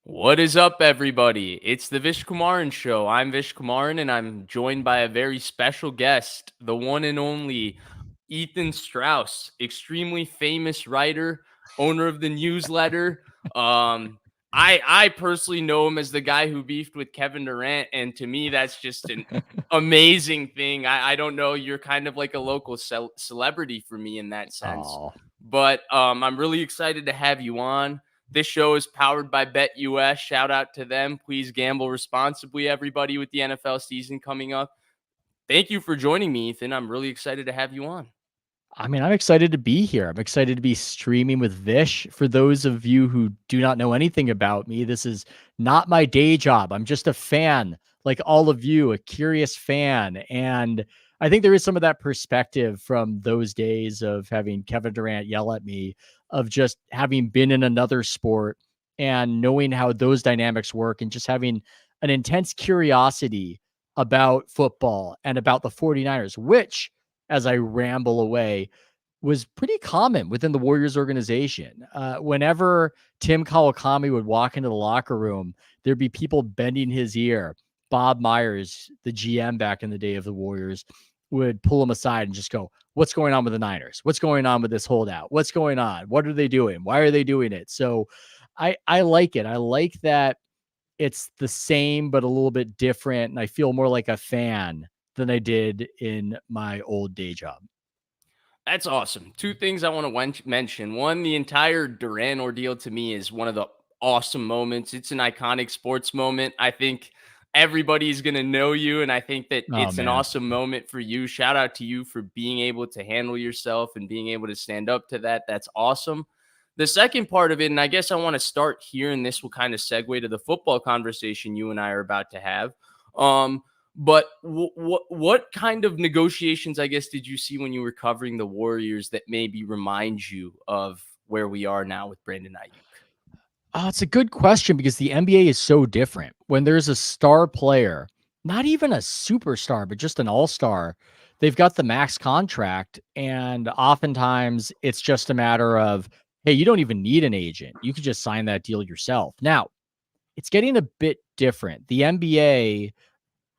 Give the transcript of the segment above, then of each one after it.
What is up, everybody? It's the Vish Kumaran show. I'm Vish Kumaran, and I'm joined by a very special guest, the one and only Ethan Strauss, extremely famous writer, owner of the newsletter. Um, I personally know him as the guy who beefed with Kevin Durant, and to me, that's just an amazing thing. I don't know, you're kind of like a local celebrity for me in that sense, Oh, but I'm really excited to have you on. This show is powered by BetUS. Shout out to them. Please gamble responsibly, everybody, with the NFL season coming up. Thank you for joining me, Ethan. I'm really excited to have you on. I mean, I'm excited to be here. I'm excited to be streaming with Vish. For those of you who do not know anything about me, this is not my day job. I'm just a fan, like all of you, a curious fan. And I think there is some of that perspective from those days of having Kevin Durant yell at me, of just having been in another sport and knowing how those dynamics work and just having an intense curiosity about football and about the 49ers, which, as I ramble away, was pretty common within the Warriors organization. Whenever Tim Kawakami would walk into the locker room, there'd be people bending his ear. Bob Myers, the GM back in the day of the Warriors, would pull him aside and just go, "What's going on with the Niners? What's going on with this holdout? What's going on? What are they doing? Why are they doing it?" So I like it. I like that it's the same but a little bit different, and I feel more like a fan than I did in my old day job. That's awesome. Two things I want to mention. One, the entire Durant ordeal to me is one of the awesome moments. It's an iconic sports moment. I think everybody's going to know you, and I think that Oh, it's an man. awesome moment for you. Shout out to you for being able to handle yourself and being able to stand up to that. That's awesome. The second part of it, and I guess I want to start here, and this will kind of segue to the football conversation you and I are about to have. But what kind of negotiations, I guess, did you see when you were covering the Warriors that maybe remind you of where we are now with Brandon Aiyuk? Oh, it's a good question because the NBA is so different. When there's a star player, not even a superstar, but just an all-star, they've got the max contract, and oftentimes it's just a matter of, hey, you don't even need an agent. You could just sign that deal yourself. Now, it's getting a bit different. The NBA,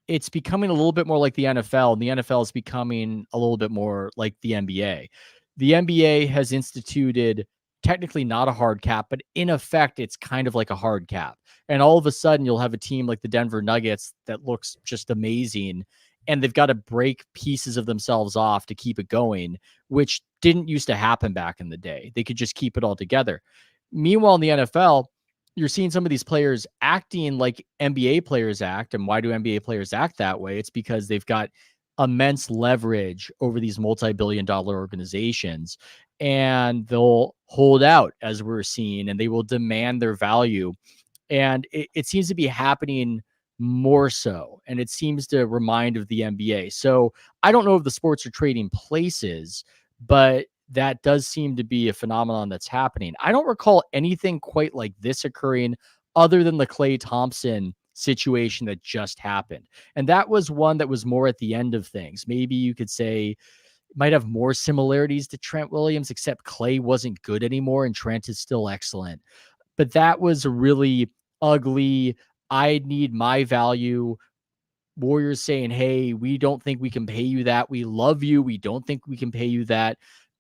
it's becoming a little bit more like the NFL, and the NFL is becoming a little bit more like the NBA. The NBA has instituted technically not a hard cap, but in effect, it's kind of like a hard cap. And all of a sudden, you'll have a team like the Denver Nuggets that looks just amazing, and they've got to break pieces of themselves off to keep it going, which didn't used to happen back in the day. They could just keep it all together. Meanwhile, in the NFL, you're seeing some of these players acting like NBA players act. And why do NBA players act that way? It's because they've got immense leverage over these multi-billion-dollar organizations, and they'll hold out, as we're seeing, and they will demand their value. And it seems to be happening more so, and it seems to remind of the NBA. So I don't know if the sports are trading places, but that does seem to be a phenomenon that's happening. I don't recall anything quite like this occurring other than the Klay Thompson situation that just happened. And that was one that was more at the end of things. Maybe you could say it might have more similarities to Trent Williams, except Klay wasn't good anymore and Trent is still excellent. But that was a really ugly, I need my value. Warriors saying, hey, we don't think we can pay you that. We love you. We don't think we can pay you that.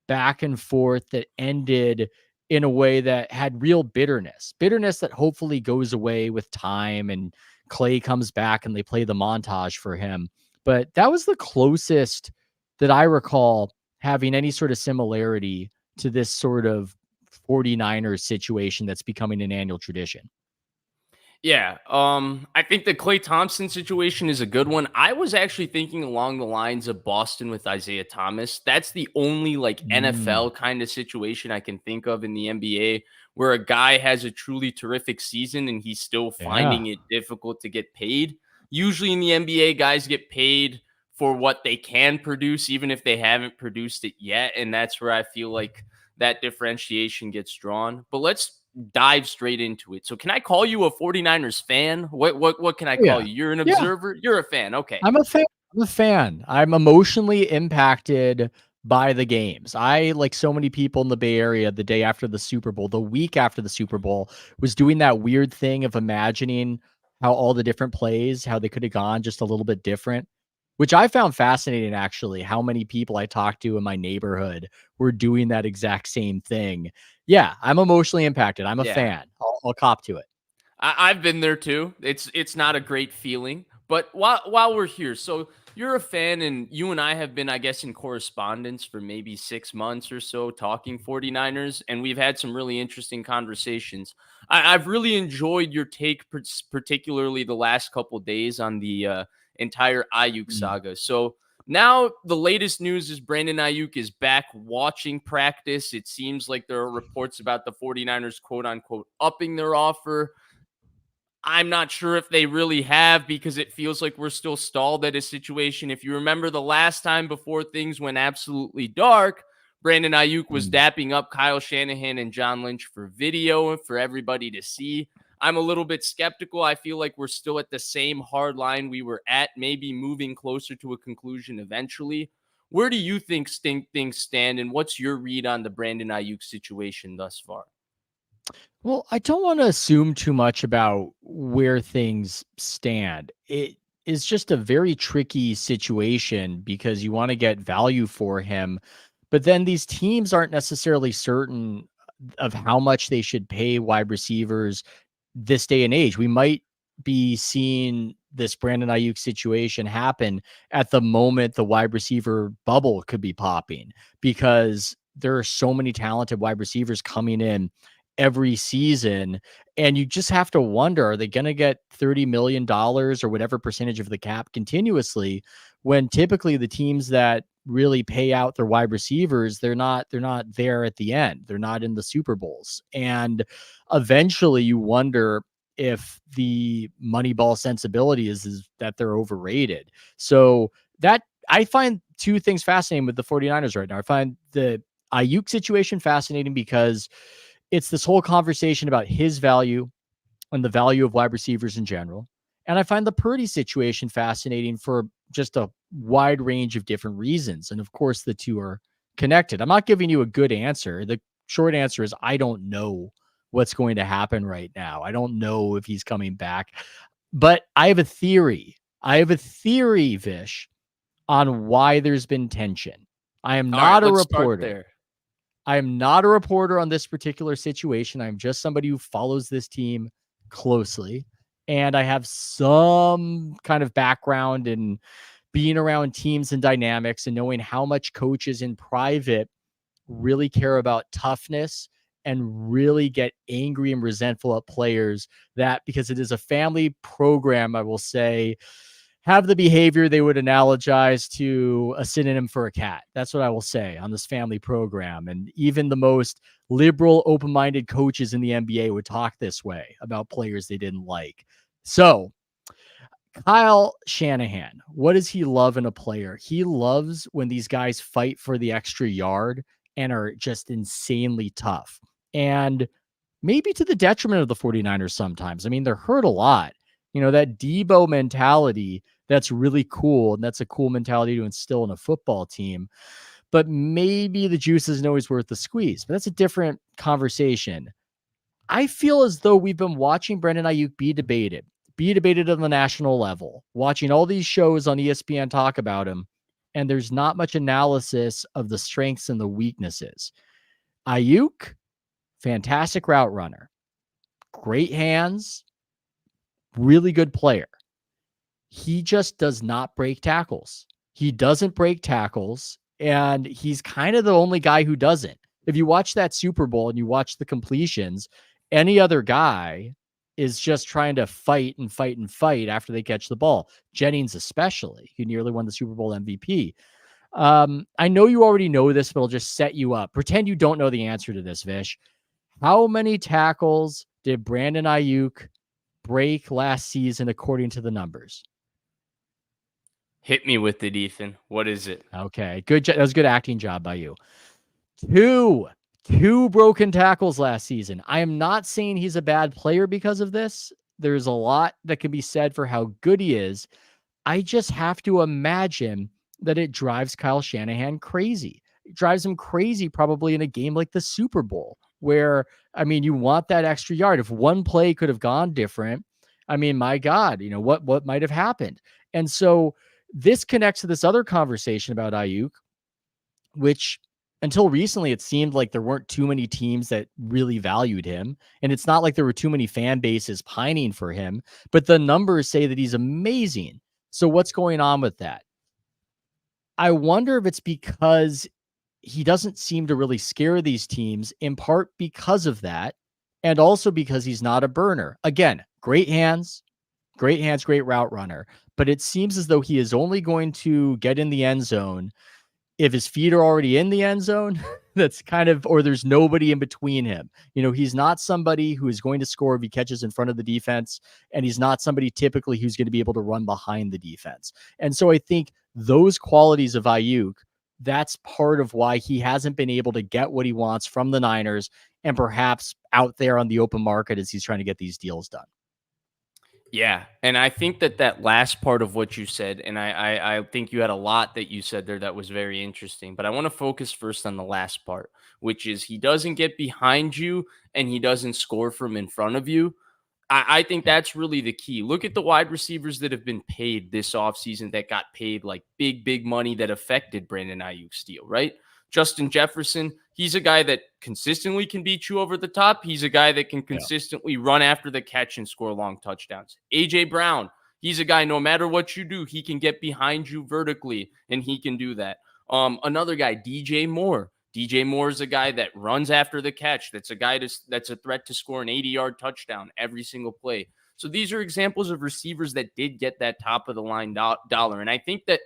Back and forth that ended in a way that had real bitterness that hopefully goes away with time and Klay comes back and they play the montage for him. But that was the closest that I recall having any sort of similarity to this sort of 49ers situation that's becoming an annual tradition. Yeah, I think the Clay Thompson situation is a good one. I was actually thinking along the lines of Boston with Isaiah Thomas. That's the only like Mm, NFL kind of situation I can think of in the NBA where a guy has a truly terrific season and he's still yeah. finding it difficult to get paid. Usually in the NBA, guys get paid for what they can produce, even if they haven't produced it yet. And that's where I feel like that differentiation gets drawn. But let's dive straight into it. So can I call you a 49ers fan? What can I Oh, call yeah. you? You're an Yeah. observer? You're a fan. Okay. I'm a fan. I'm emotionally impacted by the games. I, like so many people in the Bay Area, the day after the Super Bowl, the week after the Super Bowl, was doing that weird thing of imagining how all the different plays, how they could have gone just a little bit different, which I found fascinating, actually, how many people I talked to in my neighborhood were doing that exact same thing. Yeah, I'm emotionally impacted. I'm a Yeah. fan. I'll cop to it. I've been there too. It's not a great feeling. But while we're here, so you're a fan, and you and I have been, I guess, in correspondence for maybe 6 months or so, talking 49ers, and we've had some really interesting conversations. I've really enjoyed your take, particularly the last couple days on the entire Ayuk Mm, saga. So now the latest news is Brandon Aiyuk is back watching practice. It seems like there are reports about the 49ers, quote unquote, upping their offer. I'm not sure if they really have, because it feels like we're still stalled at a situation. If you remember the last time before things went absolutely dark, Brandon Aiyuk was mm. dapping up Kyle Shanahan and John Lynch for video for everybody to see. I'm a little bit skeptical. I feel like we're still at the same hard line we were at, maybe moving closer to a conclusion eventually. Where do you think things stand, and what's your read on the Brandon Aiyuk situation thus far? Well, I don't want to assume too much about where things stand. It is just a very tricky situation because you want to get value for him, but then these teams aren't necessarily certain of how much they should pay wide receivers this day and age. We might be seeing this Brandon Ayuk situation happen at the moment the wide receiver bubble could be popping, because there are so many talented wide receivers coming in every season. And you just have to wonder, are they going to get $30 million or whatever percentage of the cap continuously, when typically the teams that really pay out their wide receivers, they're not there at the end. They're not in the Super Bowls. And eventually you wonder if the Moneyball sensibility is that they're overrated. So that, I find two things fascinating with the 49ers right now. I find the Ayuk situation fascinating because it's this whole conversation about his value and the value of wide receivers in general. And I find the Purdy situation fascinating for just a wide range of different reasons. And of course, the two are connected. I'm not giving you a good answer. The short answer is I don't know what's going to happen right now. I don't know if he's coming back, but I have a theory. I have a theory, Vish, on why there's been tension. I am All right, not a let's start reporter. there. I am not a reporter on this particular situation. I'm just somebody who follows this team closely. And I have some kind of background in being around teams and dynamics and knowing how much coaches in private really care about toughness and really get angry and resentful at players that, because it is a family program, I will say, have the behavior they would analogize to a synonym for a cat. That's what I will say on this family program. And even the most liberal, open minded coaches in the NBA would talk this way about players they didn't like. So, Kyle Shanahan, what does he love in a player? He loves when these guys fight for the extra yard and are just insanely tough. And maybe to the detriment of the 49ers sometimes. I mean, they're hurt a lot. You know, that Debo mentality, that's really cool. And that's a cool mentality to instill in a football team. But maybe the juice isn't always worth the squeeze. But that's a different conversation. I feel as though we've been watching Brandon Aiyuk be debated on the national level, watching all these shows on ESPN talk about him, and there's not much analysis of the strengths and the weaknesses. Aiyuk, fantastic route runner, great hands, really good player. He just does not break tackles. He doesn't break tackles, and he's kind of the only guy who doesn't. If you watch that Super Bowl and you watch the completions, any other guy is just trying to fight and fight and fight after they catch the ball. Jennings, especially, who nearly won the Super Bowl MVP. I know you already know this, but I'll just set you up. Pretend you don't know the answer to this, Vish. How many tackles did Brandon Aiyuk break last season according to the numbers? Hit me with it, Ethan. What is it? Okay, good. That was a good acting job by you. Two, two broken tackles last season. I am not saying he's a bad player because of this. There's a lot that can be said for how good he is. I just have to imagine that it drives Kyle Shanahan crazy. drives him crazy probably in a game like the Super Bowl, where, I mean, you want that extra yard. If one play could have gone different, I mean, my God, what might have happened? And so this connects to this other conversation about Ayuk, which until recently it seemed like there weren't too many teams that really valued him, and it's not like there were too many fan bases pining for him, but the numbers say that he's amazing. So what's going on with that? I wonder if it's because he doesn't seem to really scare these teams, in part because of that, and also because he's not a burner. Again, great hands, great route runner, but it seems as though he is only going to get in the end zone if his feet are already in the end zone. That's kind of, or there's nobody in between him. He's not somebody who is going to score if he catches in front of the defense, and he's not somebody typically who's going to be able to run behind the defense. And so I think those qualities of Ayuk, that's part of why he hasn't been able to get what he wants from the Niners and perhaps out there on the open market as he's trying to get these deals done. Yeah, and I think that last part of what you said, and I think you had a lot that you said there that was very interesting. But I want to focus first on the last part, which is he doesn't get behind you and he doesn't score from in front of you. I think Yeah. that's really the key. Look at the wide receivers that have been paid this offseason that got paid like big money that affected Brandon Ayuk's deal, right? Justin Jefferson, he's a guy that consistently can beat you over the top. He's a guy that can Yeah. consistently run after the catch and score long touchdowns. A.J. Brown, he's a guy, no matter what you do, he can get behind you vertically, and he can do that. Another guy, DJ Moore. DJ Moore is a guy that runs after the catch. That's a guy that's a threat to score an 80-yard touchdown every single play. So these are examples of receivers that did get that top of the line dollar. And I think that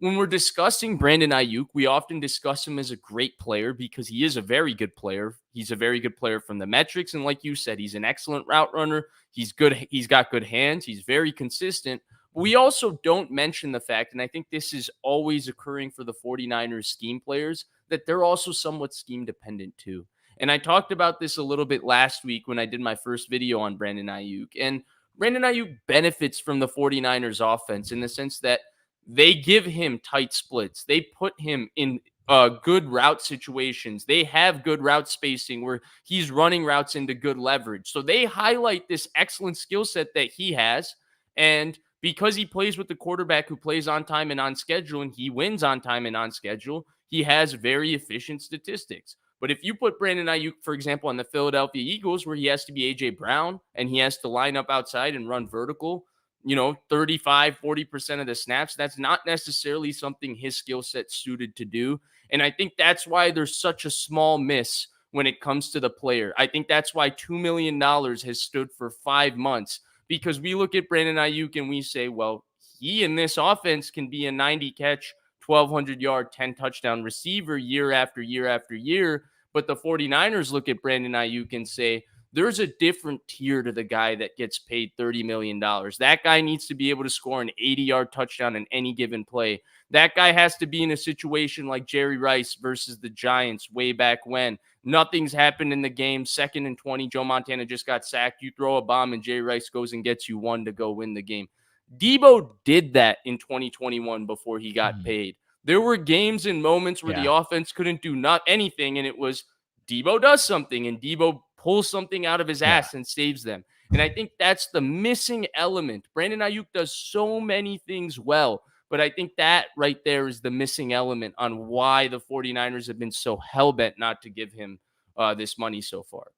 when we're discussing Brandon Aiyuk, we often discuss him as a great player because he is a very good player. He's a very good player from the metrics. And like you said, he's an excellent route runner. He's good. He's got good hands. He's very consistent. We also don't mention the fact, and I think this is always occurring for the 49ers scheme players, that they're also somewhat scheme dependent too. And I talked about this a little bit last week when I did my first video on Brandon Aiyuk. And Brandon Aiyuk benefits from the 49ers offense in the sense that they give him tight splits. They put him in good route situations. They have good route spacing where he's running routes into good leverage. So they highlight this excellent skill set that he has. And because he plays with the quarterback who plays on time and on schedule, and he wins on time and on schedule, he has very efficient statistics. But if you put Brandon Aiyuk, for example, on the Philadelphia Eagles, where he has to be A.J. Brown and he has to line up outside and run vertical, 35-40% of the snaps, that's not necessarily something his skill set suited to do. And I think that's why there's such a small miss when it comes to the player. I think that's why $2 million has stood for 5 months, because we look at Brandon Aiyuk and we say, well, he in this offense can be a 90 catch, 1,200 yard, 10 touchdown receiver year after year after year. But the 49ers look at Brandon Aiyuk and say, there's a different tier to the guy that gets paid $30 million. That guy needs to be able to score an 80-yard touchdown in any given play. That guy has to be in a situation like Jerry Rice versus the Giants way back when. Nothing's happened in the game. 2nd and 20, Joe Montana just got sacked. You throw a bomb and Jerry Rice goes and gets you one to go win the game. Debo did that in 2021 before he got paid. There were games and moments where the Yeah. offense couldn't do not anything, and it was Debo does something, and Debo pulls something out of his Yeah. ass and saves them. And I think that's the missing element. Brandon Aiyuk does so many things well, but I think that right there is the missing element on why the 49ers have been so hell-bent not to give him this money so far.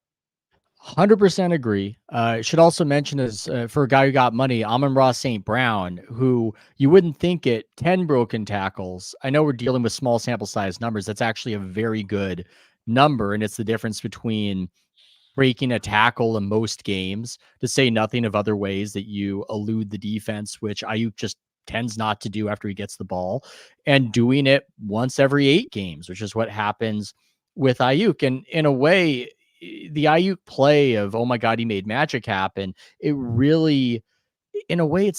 100% agree. Should also mention is for a guy who got money, Amon-Ra St. Brown, who you wouldn't think it, 10 broken tackles. I know we're dealing with small sample size numbers. That's actually a very good number. And it's the difference between breaking a tackle in most games, to say nothing of other ways that you elude the defense, which Ayuk just tends not to do after he gets the ball, and doing it once every 8 games, which is what happens with Ayuk. And in a way, the Ayuk play of, oh my God, he made magic happen, it really, in a way,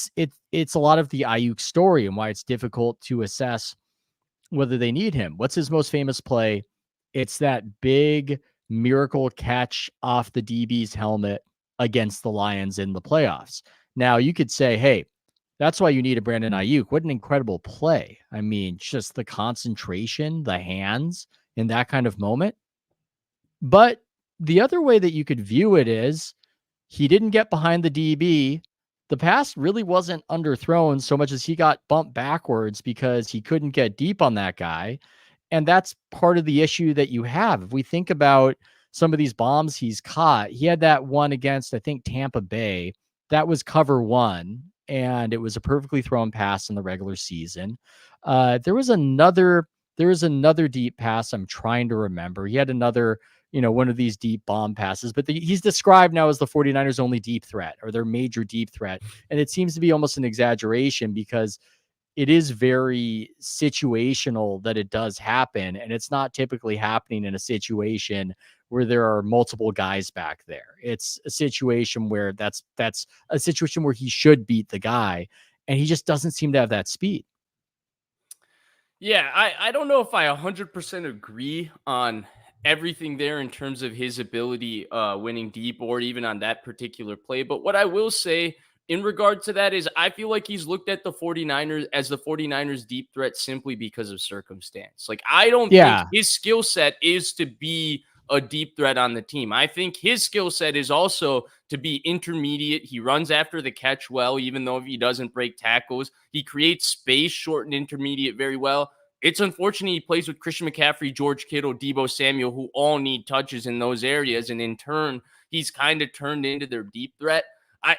it's a lot of the Ayuk story and why it's difficult to assess whether they need him. What's his most famous play? It's that big miracle catch off the DB's helmet against the Lions in the playoffs. Now, you could say, hey, That's why you need a Brandon Aiyuk. What an incredible play. I mean, just the concentration, the hands in that kind of moment. But the other way that you could view it is he didn't get behind the DB. The pass really wasn't underthrown so much as he got bumped backwards because he couldn't get deep on that guy. And that's part of the issue that you have. If we think about some of these bombs he's caught, he had that one against, I think, Tampa Bay. That was cover one, and it was a perfectly thrown pass in the regular season. There was another deep pass I'm trying to remember. He had another, one of these deep bomb passes, but he's described now as the 49ers only deep threat or their major deep threat. And it seems to be almost an exaggeration because it is very situational that it does happen. And it's not typically happening in a situation where there are multiple guys back there. It's a situation where that's a situation where he should beat the guy. And he just doesn't seem to have that speed. Yeah, I don't know if I 100% agree on everything there in terms of his ability winning deep or even on that particular play. But what I will say in regard to that is I feel like he's looked at the 49ers as the 49ers deep threat simply because of circumstance. Like I don't think Yeah. his skill set is to be a deep threat on the team. I think his skill set is also to be intermediate. He runs after the catch well, even though if he doesn't break tackles. He creates space, short and intermediate very well. It's unfortunate he plays with Christian McCaffrey, George Kittle, Deebo Samuel, who all need touches in those areas. And in turn, he's kind of turned into their deep threat.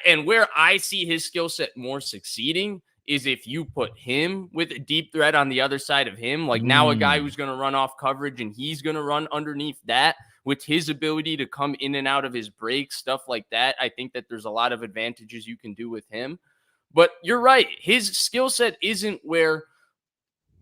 And where I see his skill set more succeeding is if you put him with a deep threat on the other side of him, like now a guy Mm. who's going to run off coverage and he's going to run underneath that with his ability to come in and out of his breaks, stuff like that. I think that there's a lot of advantages you can do with him. But you're right. His skill set isn't where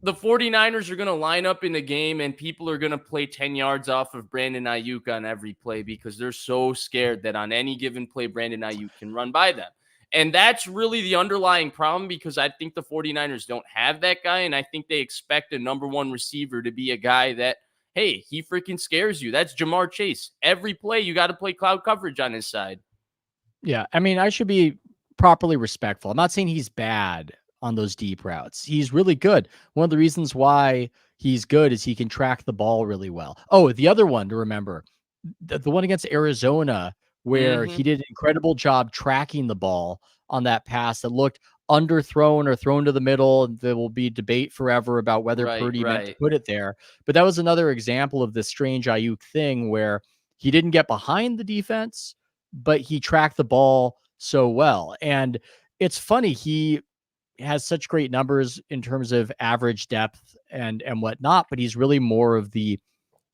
the 49ers are going to line up in the game and people are going to play 10 yards off of Brandon Aiyuk on every play because they're so scared that on any given play, Brandon Aiyuk can run by them. And that's really the underlying problem because I think the 49ers don't have that guy. And I think they expect a number one receiver to be a guy that, hey, he freaking scares you. That's Jamar Chase. Every play, you got to play cloud coverage on his side. Yeah. I mean, I should be properly respectful. I'm not saying he's bad on those deep routes. He's really good. One of the reasons why he's good is he can track the ball really well. Oh, the other one to remember, the one against Arizona, where Mm-hmm. he did an incredible job tracking the ball on that pass that looked underthrown or thrown to the middle. There will be debate forever about whether Right, Purdy meant to right. put it there. But that was another example of this strange Ayuk thing where he didn't get behind the defense, but he tracked the ball so well. And it's funny, he has such great numbers in terms of average depth and whatnot, but he's really more of the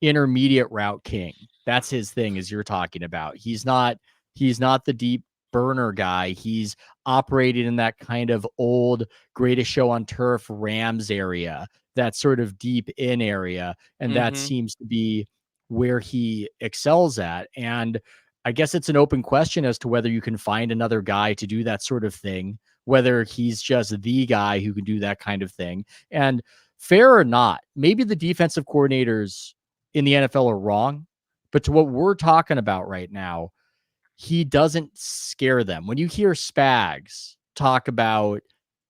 intermediate route king. That's his thing, as you're talking about. He's not the deep burner guy. He's operating in that kind of old greatest show on turf Rams area, that sort of deep in area. And that Mm-hmm. seems to be where he excels at. And I guess it's an open question as to whether you can find another guy to do that sort of thing, whether he's just the guy who can do that kind of thing. And fair or not, maybe the defensive coordinators in the NFL are wrong, but to what we're talking about right now, he doesn't scare them. When you hear Spags talk about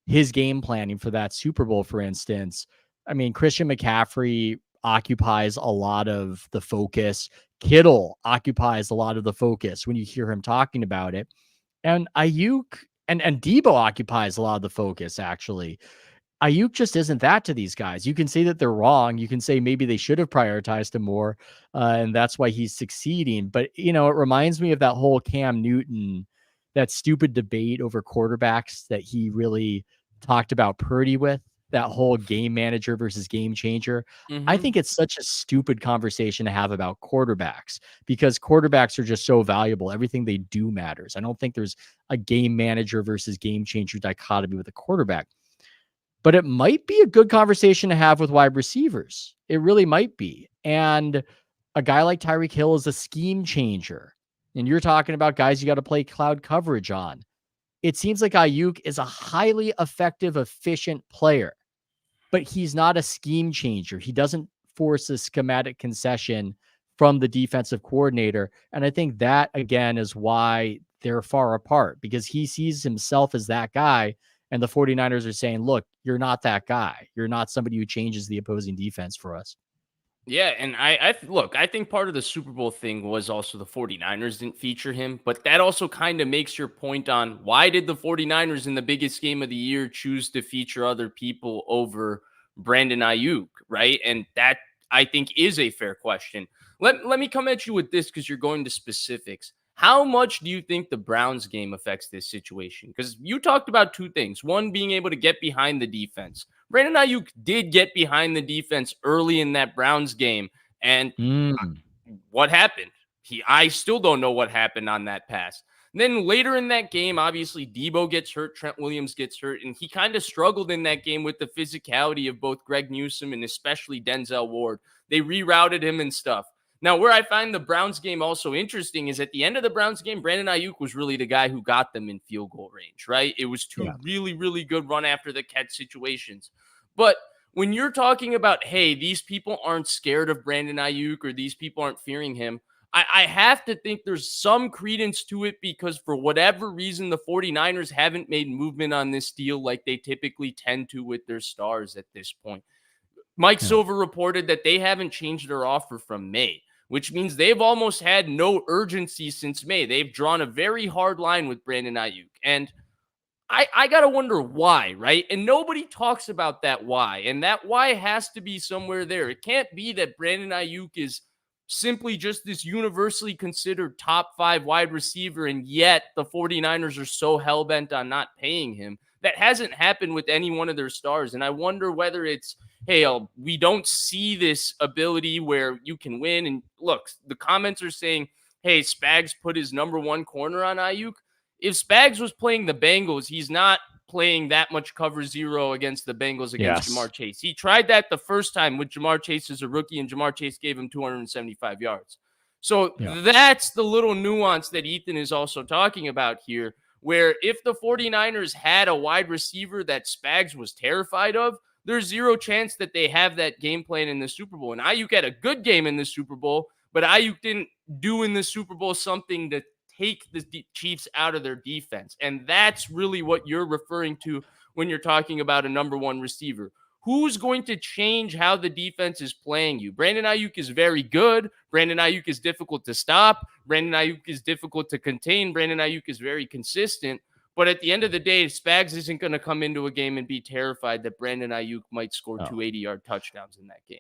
his game planning for that Super Bowl, for instance, I mean, Christian McCaffrey occupies a lot of the focus. Kittle occupies a lot of the focus when you hear him talking about it. And Ayuk and Debo occupies a lot of the focus, actually. Ayuk just isn't that to these guys. You can say that they're wrong. You can say maybe they should have prioritized him more, and that's why he's succeeding. But it reminds me of that whole Cam Newton, that stupid debate over quarterbacks that he really talked about Purdy with. That whole game manager versus game changer. I Mm-hmm. think it's such a stupid conversation to have about quarterbacks because quarterbacks are just so valuable. Everything they do matters. I don't think there's a game manager versus game changer dichotomy with a quarterback, but it might be a good conversation to have with wide receivers. It really might be. And a guy like Tyreek Hill is a scheme changer. And you're talking about guys you got to play cloud coverage on. It seems like Ayuk is a highly effective, efficient player, but he's not a scheme changer. He doesn't force a schematic concession from the defensive coordinator. And I think that, again, is why they're far apart, because he sees himself as that guy. And the 49ers are saying, look, you're not that guy. You're not somebody who changes the opposing defense for us. Yeah, and look, I think part of the Super Bowl thing was also the 49ers didn't feature him, but that also kind of makes your point on why did the 49ers in the biggest game of the year choose to feature other people over Brandon Aiyuk, right? And that I think is a fair question. Let me come at you with this because you're going to specifics. How much do you think the Browns game affects this situation? Because you talked about two things. One, being able to get behind the defense. Brandon Aiyuk did get behind the defense early in that Browns game. And Mm, what happened? I still don't know what happened on that pass. And then later in that game, obviously Debo gets hurt, Trent Williams gets hurt, and he kind of struggled in that game with the physicality of both Greg Newsome and especially Denzel Ward. They rerouted him and stuff. Now, where I find the Browns game also interesting is at the end of the Browns game, Brandon Aiyuk was really the guy who got them in field goal range, right? It was two yeah. really, really good run after the catch situations. But when you're talking about, hey, these people aren't scared of Brandon Aiyuk or these people aren't fearing him, I have to think there's some credence to it because for whatever reason, the 49ers haven't made movement on this deal like they typically tend to with their stars at this point. Mike Yeah. Silver reported that they haven't changed their offer from May, which means they've almost had no urgency since May. They've drawn a very hard line with Brandon Aiyuk. And I gotta wonder why, right? And nobody talks about that why. And that why has to be somewhere there. It can't be that Brandon Ayuk is simply just this universally considered top 5 wide receiver, and yet the 49ers are so hell-bent on not paying him. That hasn't happened with any one of their stars. And I wonder whether it's, hey, we don't see this ability where you can win. And look, the comments are saying, hey, Spags put his number one corner on Ayuk. If Spags was playing the Bengals, he's not playing that much cover zero against the Bengals against Yes. Jamar Chase. He tried that the first time with Jamar Chase as a rookie, and Jamar Chase gave him 275 yards. So Yeah. that's the little nuance that Ethan is also talking about here, where if the 49ers had a wide receiver that Spags was terrified of, there's zero chance that they have that game plan in the Super Bowl. And Ayuk had a good game in the Super Bowl, but Ayuk didn't do in the Super Bowl something to take the Chiefs out of their defense. And that's really what you're referring to when you're talking about a number one receiver. Who's going to change how the defense is playing you? Brandon Aiyuk is very good. Brandon Aiyuk is difficult to stop. Brandon Aiyuk is difficult to contain. Brandon Aiyuk is very consistent. But at the end of the day, Spags isn't going to come into a game and be terrified that Brandon Aiyuk might score Oh. 280-yard touchdowns in that game.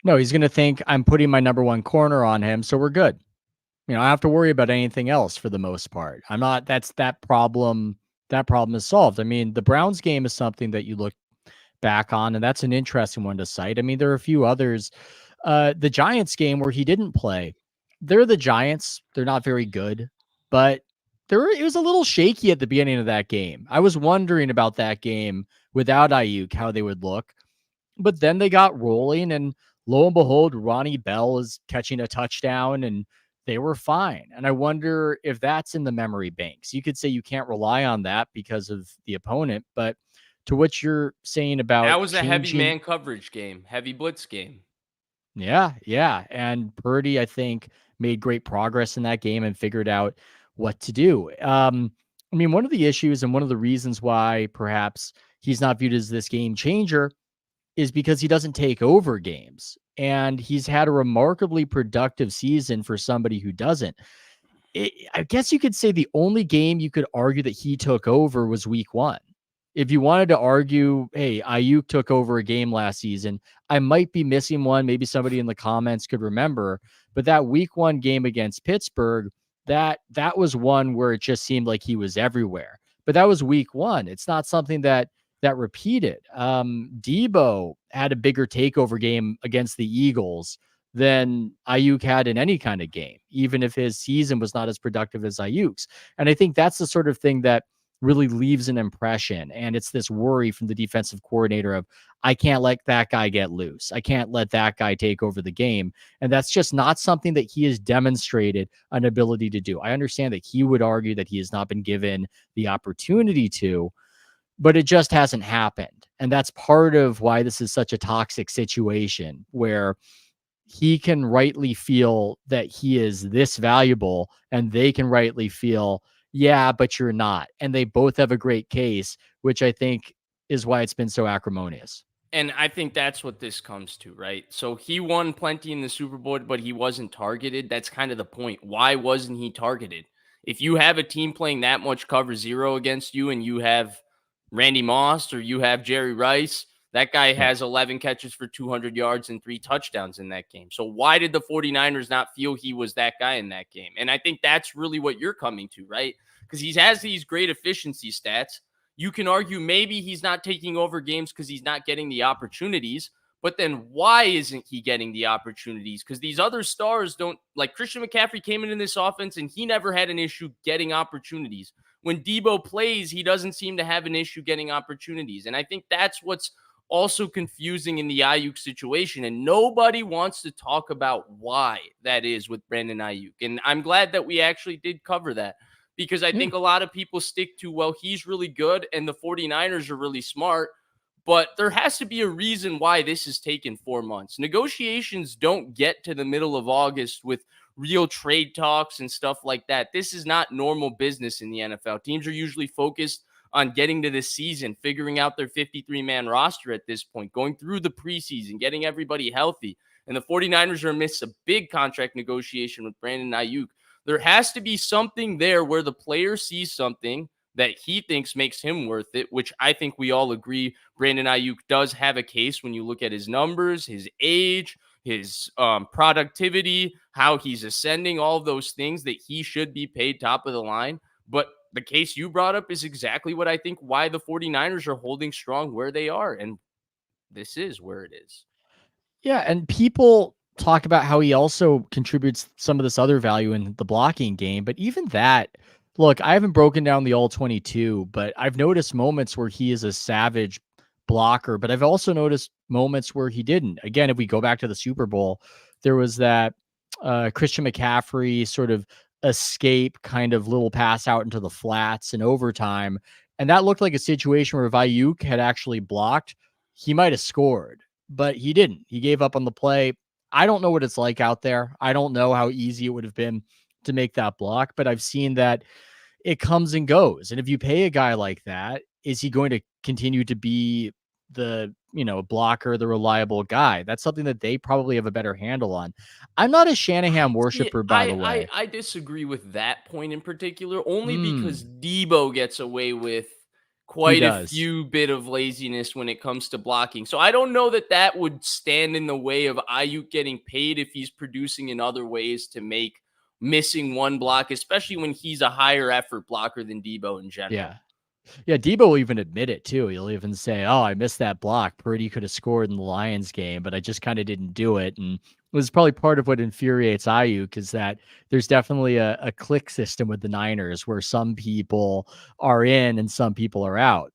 No, he's going to think I'm putting my number one corner on him, so we're good. I don't have to worry about anything else for the most part. I'm not, that's that problem. That problem is solved. I mean, the Browns game is something that you look back on, and that's an interesting one to cite. I mean, there are a few others. The Giants game where he didn't play, they're the Giants. They're not very good, but it was a little shaky at the beginning of that game. I was wondering about that game without Ayuk, how they would look. But then they got rolling, and lo and behold, Ronnie Bell is catching a touchdown, and they were fine. And I wonder if that's in the memory banks. You could say you can't rely on that because of the opponent, but to what you're saying about That was a heavy changing, man coverage game, heavy blitz game. yeah. And Purdy, I think, made great progress in that game and figured out what to do. I mean, one of the issues and one of the reasons why perhaps he's not viewed as this game changer is because he doesn't take over games. And he's had a remarkably productive season for somebody who doesn't. I guess you could say the only game you could argue that he took over was week 1. If you wanted to argue, hey, Ayuk took over a game last season, I might be missing one. Maybe somebody in the comments could remember. But that week 1 game against Pittsburgh, that was one where it just seemed like he was everywhere. But that was week 1. It's not something that repeated. Debo had a bigger takeover game against the Eagles than Ayuk had in any kind of game, even if his season was not as productive as Ayuk's. And I think that's the sort of thing that really leaves an impression. And it's this worry from the defensive coordinator of, I can't let that guy get loose. I can't let that guy take over the game. And that's just not something that he has demonstrated an ability to do. I understand that he would argue that he has not been given the opportunity to, but it just hasn't happened. And that's part of why this is such a toxic situation where he can rightly feel that he is this valuable and they can rightly feel, Yeah, but you're not. And they both have a great case, which I think is why it's been so acrimonious. And I think that's what this comes to, right? So he won plenty in the Super Bowl, but he wasn't targeted. That's kind of the point. Why wasn't he targeted? If you have a team playing that much cover zero against you and you have Randy Moss or you have Jerry Rice, that guy Yeah. has 11 catches for 200 yards and 3 touchdowns in that game. So why did the 49ers not feel he was that guy in that game? And I think that's really what you're coming to, right? Because he has these great efficiency stats. You can argue maybe he's not taking over games because he's not getting the opportunities. But then why isn't he getting the opportunities? Because these other stars don't, like Christian McCaffrey came in this offense and he never had an issue getting opportunities. When Debo plays, he doesn't seem to have an issue getting opportunities. And I think that's what's also confusing in the Aiyuk situation. And nobody wants to talk about why that is with Brandon Aiyuk. And I'm glad that we actually did cover that because I Yeah. think a lot of people stick to, well, he's really good and the 49ers are really smart. But there has to be a reason why this has taken 4 months. Negotiations don't get to the middle of August with real trade talks and stuff like that. This is not normal business in the NFL. Teams are usually focused on getting to this season, figuring out their 53-man roster at this point, going through the preseason, getting everybody healthy. And the 49ers are amidst a big contract negotiation with Brandon Aiyuk. There has to be something there where the player sees something that he thinks makes him worth it, which I think we all agree Brandon Aiyuk does have a case when you look at his numbers, his age, his productivity, how he's ascending, all of those things that he should be paid top of the line. But the case you brought up is exactly what I think why the 49ers are holding strong where they are. And this is where it is. Yeah, and people talk about how he also contributes some of this other value in the blocking game, but even that, look, I haven't broken down the all 22, but I've noticed moments where he is a savage blocker, but I've also noticed moments where he didn't. Again, if we go back to the Super Bowl, there was that Christian McCaffrey sort of escape kind of little pass out into the flats in overtime, and that looked like a situation where if Ayuk had actually blocked, he might have scored, but he didn't. He gave up on the play. I don't know what it's like out there. I don't know how easy it would have been to make that block, but I've seen that it comes and goes. And if you pay a guy like that, is he going to continue to be the, blocker, the reliable guy? That's something that they probably have a better handle on. I'm not a Shanahan See, worshiper, by I, the I way. I disagree with that point in particular, only because Mm, Debo gets away with he quite a does. few bit of laziness when it comes to blocking. So I don't know that that would stand in the way of Ayuk getting paid if he's producing in other ways to make missing one block, especially when he's a higher effort blocker than Debo in Yeah. general. Yeah, Debo will even admit it too. He'll even say, "Oh, I missed that block. Purdy could have scored in the Lions game, but I just kind of didn't do it." And it was probably part of what infuriates Ayuk is that there's definitely a click system with the Niners where some people are in and some people are out.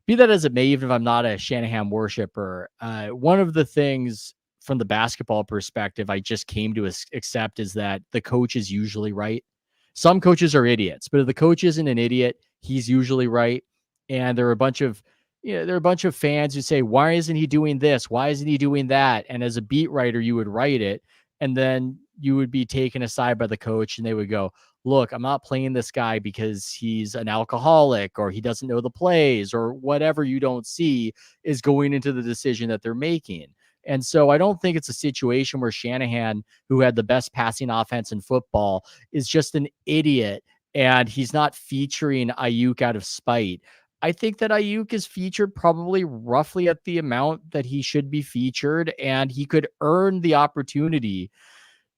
Be that as it may, even if I'm not a Shanahan worshiper, one of the things from the basketball perspective I just came to accept is that the coach is usually right. Some coaches are idiots, but if the coach isn't an idiot, he's usually right. And there are a bunch of there are a bunch of fans who say, "Why isn't he doing this? Why isn't he doing that?" And as a beat writer, you would write it, and then you would be taken aside by the coach, and they would go, "Look, I'm not playing this guy because he's an alcoholic or he doesn't know the plays or whatever you don't see is going into the decision that they're making." And so I don't think it's a situation where Shanahan, who had the best passing offense in football, is just an idiot and he's not featuring Ayuk out of spite. I think that Ayuk is featured probably roughly at the amount that he should be featured, and he could earn the opportunity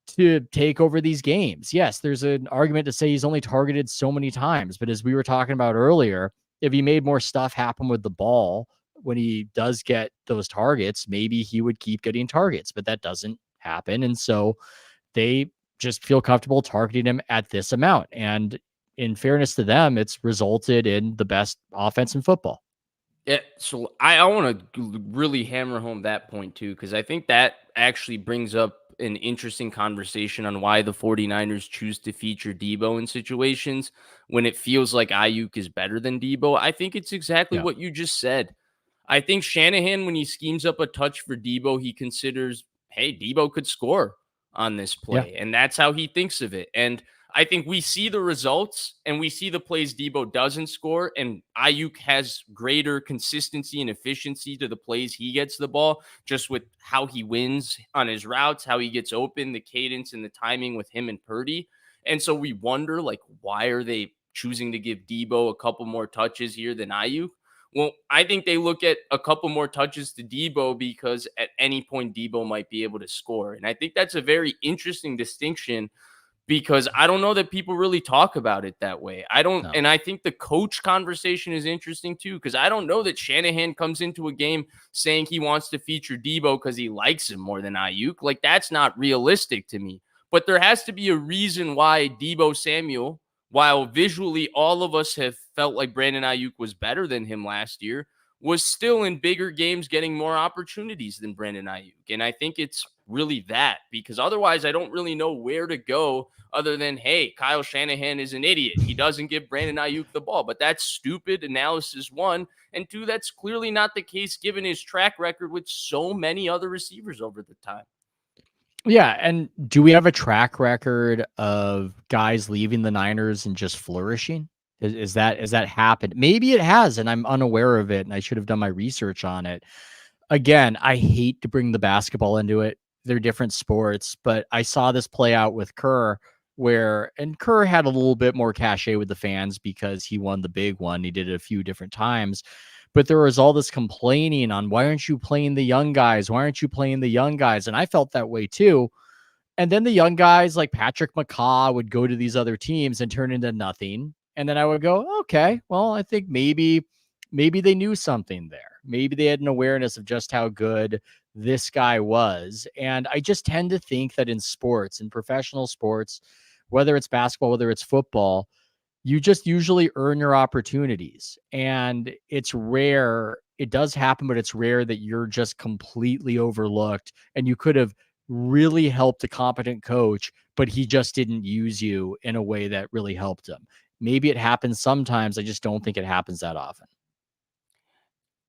to take over these games. Yes, there's an argument to say he's only targeted so many times, but as we were talking about earlier, if he made more stuff happen with the ball when he does get those targets, maybe he would keep getting targets, but that doesn't happen. And so they just feel comfortable targeting him at this amount. And in fairness to them, it's resulted in the best offense in football. Yeah, so I want to really hammer home that point too, because I think that actually brings up an interesting conversation on why the 49ers choose to feature Debo in situations when it feels like Ayuk is better than Debo. I think it's exactly Yeah. what you just said. I think Shanahan, when he schemes up a touch for Debo, he considers, hey, Debo could score on this Yeah. play. And that's how he thinks of it. And I think we see the results and we see the plays Debo doesn't score, and Ayuk has greater consistency and efficiency to the plays he gets the ball, just with how he wins on his routes, how he gets open, the cadence and the timing with him and Purdy. And so we wonder, like, why are they choosing to give Debo a couple more touches here than Ayuk? Well, I think they look at a couple more touches to Debo because at any point Debo might be able to score. And I think that's a very interesting distinction because I don't know that people really talk about it that way. I don't, No. and I think the coach conversation is interesting too, because I don't know that Shanahan comes into a game saying he wants to feature Debo because he likes him more than Ayuk. Like, that's not realistic to me. But there has to be a reason why Debo Samuel, while visually all of us have felt like Brandon Aiyuk was better than him last year, was still in bigger games getting more opportunities than Brandon Aiyuk. And I think it's really that, because otherwise I don't really know where to go other than, hey, Kyle Shanahan is an idiot. He doesn't give Brandon Aiyuk the ball. But that's stupid analysis, one. And two, that's clearly not the case given his track record with so many other receivers over the time. Yeah, and do we have a track record of guys leaving the Niners and just flourishing? Is that happened? Maybe it has, and I'm unaware of it, and I should have done my research on it. Again, I hate to bring the basketball into it. They're different sports, but I saw this play out with Kerr and Kerr had a little bit more cachet with the fans because he won the big one. He did it a few different times. But there was all this complaining on, why aren't you playing the young guys? Why aren't you playing the young guys? And I felt that way too. And then the young guys like Patrick McCaw would go to these other teams and turn into nothing. And then I would go, okay, well, I think maybe they knew something there. Maybe they had an awareness of just how good this guy was. And I just tend to think that in sports, in professional sports, whether it's basketball, whether it's football, you just usually earn your opportunities. And it's rare. It does happen, but it's rare that you're just completely overlooked and you could have really helped a competent coach, but he just didn't use you in a way that really helped him. Maybe it happens sometimes. I just don't think it happens that often.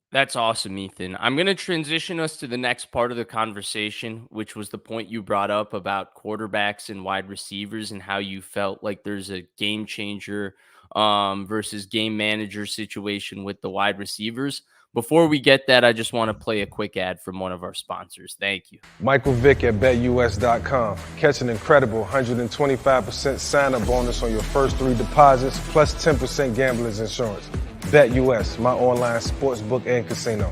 That's awesome, Ethan. I'm going to transition us to the next part of the conversation, which was the point you brought up about quarterbacks and wide receivers and how you felt like there's a game changer versus game manager situation with the wide receivers. Before we get that, I just want to play a quick ad from one of our sponsors. Thank you. Michael Vick at BetUS.com. Catch an incredible 125% sign-up bonus on your first 3 deposits plus 10% gambler's insurance. BetUS, my online sportsbook and casino.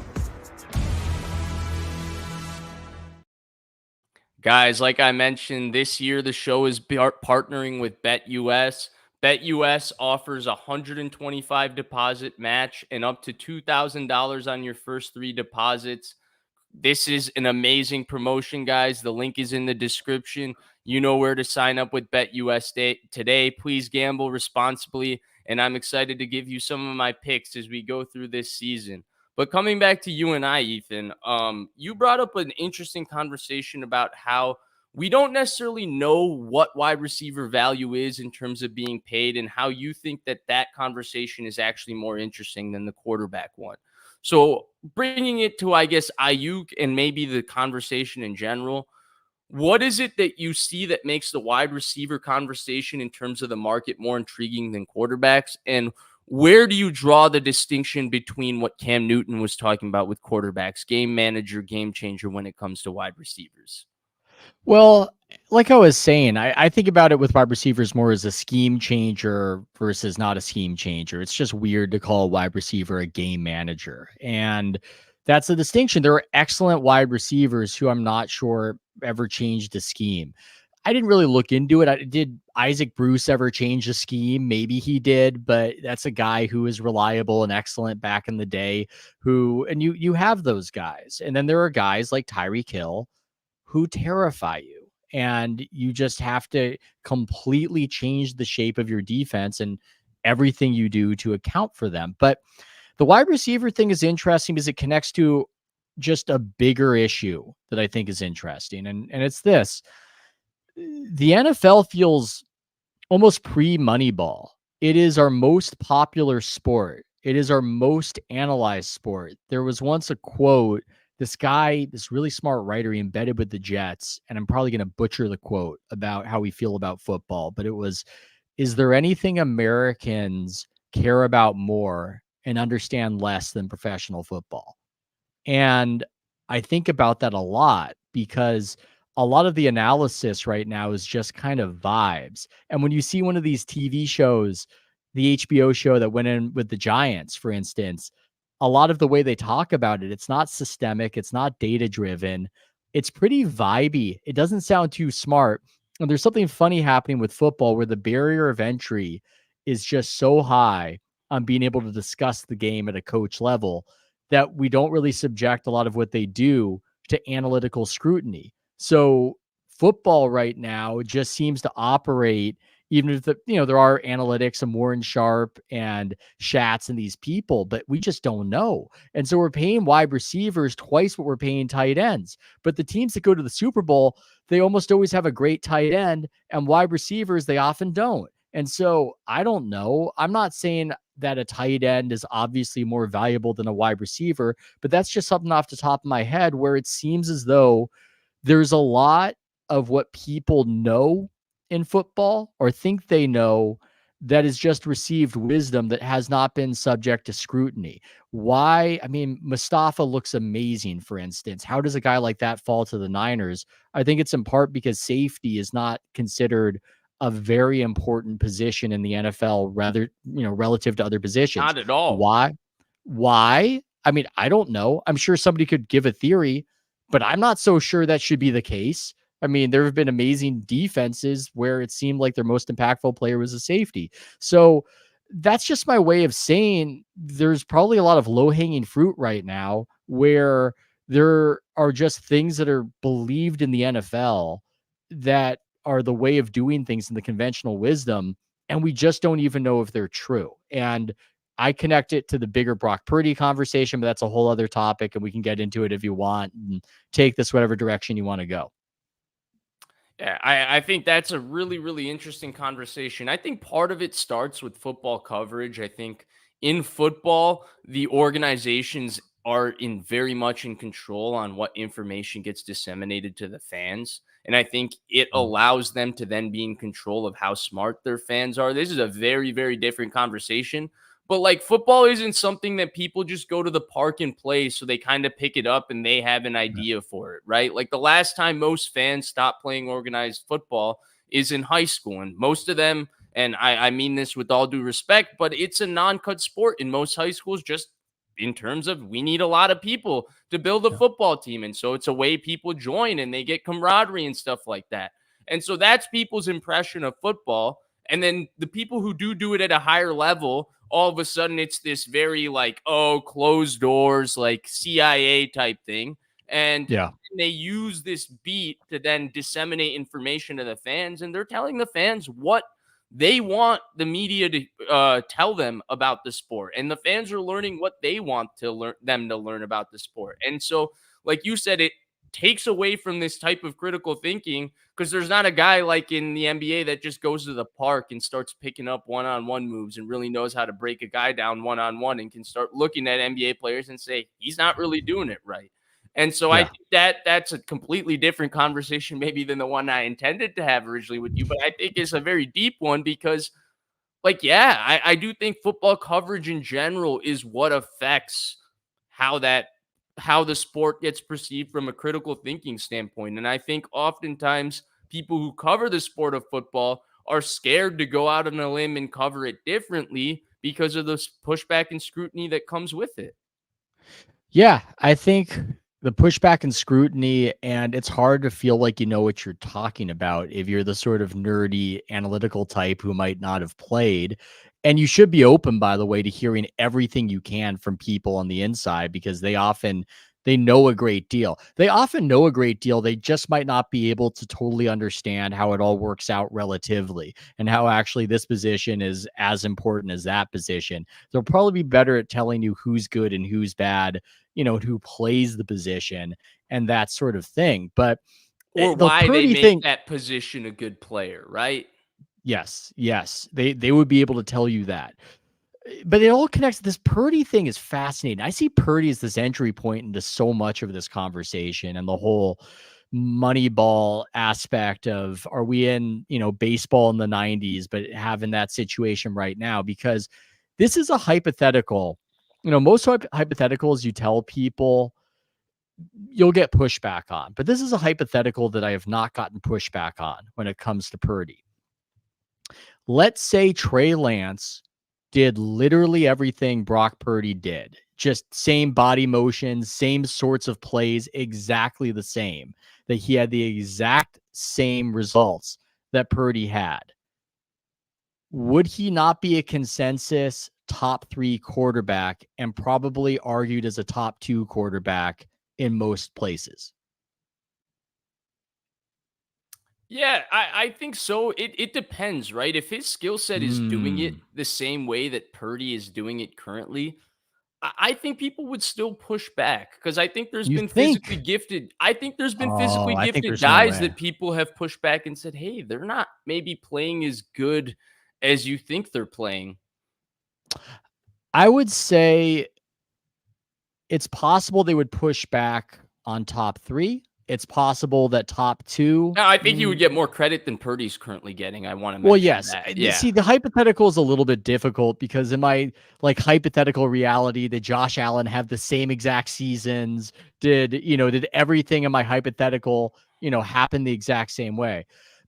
Guys, like I mentioned, this year the show is partnering with BetUS. BetUS offers a 125 deposit match and up to $2,000 on your first 3 deposits. This is an amazing promotion, guys. The link is in the description. You know where to sign up with BetUS today. Please gamble responsibly, and I'm excited to give you some of my picks as we go through this season. But coming back to you and I, Ethan, you brought up an interesting conversation about how we don't necessarily know what wide receiver value is in terms of being paid, and how you think that that conversation is actually more interesting than the quarterback one. So bringing it to, I guess, Ayuk and maybe the conversation in general, what is it that you see that makes the wide receiver conversation in terms of the market more intriguing than quarterbacks? And where do you draw the distinction between what Cam Newton was talking about with quarterbacks, game manager, game changer, when it comes to wide receivers? Well, like I was saying, I think about it with wide receivers more as a scheme changer versus not a scheme changer. It's just weird to call a wide receiver a game manager. And that's the distinction. There are excellent wide receivers who I'm not sure ever changed the scheme. I didn't really look into it. Did Isaac Bruce ever change the scheme? Maybe he did, but that's a guy who is reliable and excellent back in the day and you have those guys. And then there are guys like Tyreek Hill who terrify you. And you just have to completely change the shape of your defense and everything you do to account for them. But the wide receiver thing is interesting because it connects to just a bigger issue that I think is interesting. And it's this: the NFL feels almost pre-Moneyball. It is our most popular sport. It is our most analyzed sport. There was once a quote this guy, this really smart writer, he embedded with the Jets, and I'm probably going to butcher the quote about how we feel about football, but it was, is there anything Americans care about more and understand less than professional football? And I think about that a lot because a lot of the analysis right now is just kind of vibes. And when you see one of these TV shows, the HBO show that went in with the Giants, for instance, a lot of the way they talk about it, it's not systemic, it's not data driven. It's pretty vibey. It doesn't sound too smart. And there's something funny happening with football where the barrier of entry is just so high on being able to discuss the game at a coach level that we don't really subject a lot of what they do to analytical scrutiny. So football right now just seems to operate, even if there are analytics and Warren Sharp and Schatz and these people, but we just don't know. And so we're paying wide receivers twice what we're paying tight ends. But the teams that go to the Super Bowl, they almost always have a great tight end, and wide receivers, they often don't. And so I don't know. I'm not saying that a tight end is obviously more valuable than a wide receiver, but that's just something off the top of my head where it seems as though there's a lot of what people know in football or think they know that is just received wisdom that has not been subject to scrutiny. Why? I mean, Mustafa looks amazing, for instance. How does a guy like that fall to the Niners? I think it's in part because safety is not considered a very important position in the NFL, rather, relative to other positions. Not at all. Why? Why? I mean, I don't know. I'm sure somebody could give a theory, but I'm not so sure that should be the case. I mean, there have been amazing defenses where it seemed like their most impactful player was a safety. So that's just my way of saying there's probably a lot of low-hanging fruit right now where there are just things that are believed in the NFL that are the way of doing things in the conventional wisdom, and we just don't even know if they're true. And I connect it to the bigger Brock Purdy conversation, but that's a whole other topic, and we can get into it if you want and take this whatever direction you want to go. Yeah, I think that's a really, really interesting conversation. I think part of it starts with football coverage. I think in football, the organizations are in very much in control on what information gets disseminated to the fans. And I think it allows them to then be in control of how smart their fans are. This is a very, very different conversation. But like football isn't something that people just go to the park and play. So they kind of pick it up and they have an idea for it, right? Like the last time most fans stopped playing organized football is in high school. And most of them, and I mean this with all due respect, but it's a non-cut sport in most high schools, just in terms of we need a lot of people to build a football team. And so it's a way people join and they get camaraderie and stuff like that. And so that's people's impression of football. And then the people who do it at a higher level, all of a sudden it's this very like, oh, closed doors, like CIA type thing. And Yeah. they use this beat to then disseminate information to the fans. And they're telling the fans what they want the media to tell them about the sport. And the fans are learning what they want them to learn about the sport. And so, like you said, it takes away from this type of critical thinking because there's not a guy like in the NBA that just goes to the park and starts picking up one-on-one moves and really knows how to break a guy down one-on-one and can start looking at NBA players and say, he's not really doing it right. And so I think that's a completely different conversation maybe than the one I intended to have originally with you, but I think it's a very deep one because like, yeah, I do think football coverage in general is what affects how the sport gets perceived from a critical thinking standpoint. And I think oftentimes people who cover the sport of football are scared to go out on a limb and cover it differently because of the pushback and scrutiny that comes with it. Yeah, I think the pushback and scrutiny, and it's hard to feel like you know what you're talking about if you're the sort of nerdy analytical type who might not have played. And you should be open, by the way, to hearing everything you can from people on the inside because they know a great deal. They often know a great deal. They just might not be able to totally understand how it all works out relatively and how actually this position is as important as that position. They'll probably be better at telling you who's good and who's bad, who plays the position and that sort of thing. But Or the why they Purdy make thing, that position a good player, right? yes, they would be able to tell you that. But it all connects. This Purdy thing is fascinating. I see Purdy as this entry point into so much of this conversation and the whole Moneyball aspect of, are we in, baseball in the 90s, but having that situation right now, because this is a hypothetical. Most hypotheticals you tell people you'll get pushback on, but this is a hypothetical that I have not gotten pushback on when it comes to Purdy. Let's say Trey Lance did literally everything Brock Purdy did. Just same body motions, same sorts of plays, exactly the same. That he had the exact same results that Purdy had. Would he not be a consensus top 3 quarterback and probably argued as a top 2 quarterback in most places? Yeah, I think so. It depends, right? If his skill set is doing it the same way that Purdy is doing it currently, I think people would still push back because I think there's You been physically think? gifted. I think there's been Oh, physically I think gifted there's no guys way. that people have pushed back and said, "Hey, they're not maybe playing as good as you think they're playing." I would say it's possible they would push back on top 3. It's possible that top 2. Now, I think he would get more credit than Purdy's currently getting. I want to Well, mention yes. that. Yeah. See, the hypothetical is a little bit difficult because in my hypothetical reality, did Josh Allen have the same exact seasons? Did everything in my hypothetical, happen the exact same way?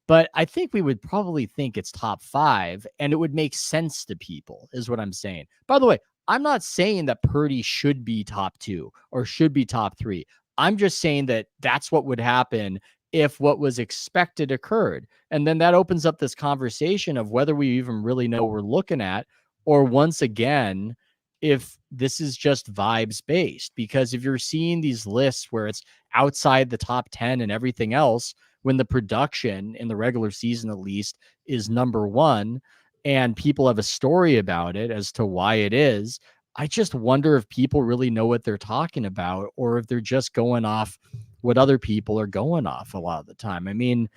But I think we would probably think it's top 5 and it would make sense to people, is what I'm saying. By the way, I'm not saying that Purdy should be top 2 or should be top 3. I'm just saying that that's what would happen if what was expected occurred. And then that opens up this conversation of whether we even really know what we're looking at, or once again, if this is just vibes based. Because if you're seeing these lists where it's outside the top 10 and everything else, when the production in the regular season, at least, is number 1, and people have a story about it as to why it is, I just wonder if people really know what they're talking about, or if they're just going off what other people are going off a lot of the time. I mean,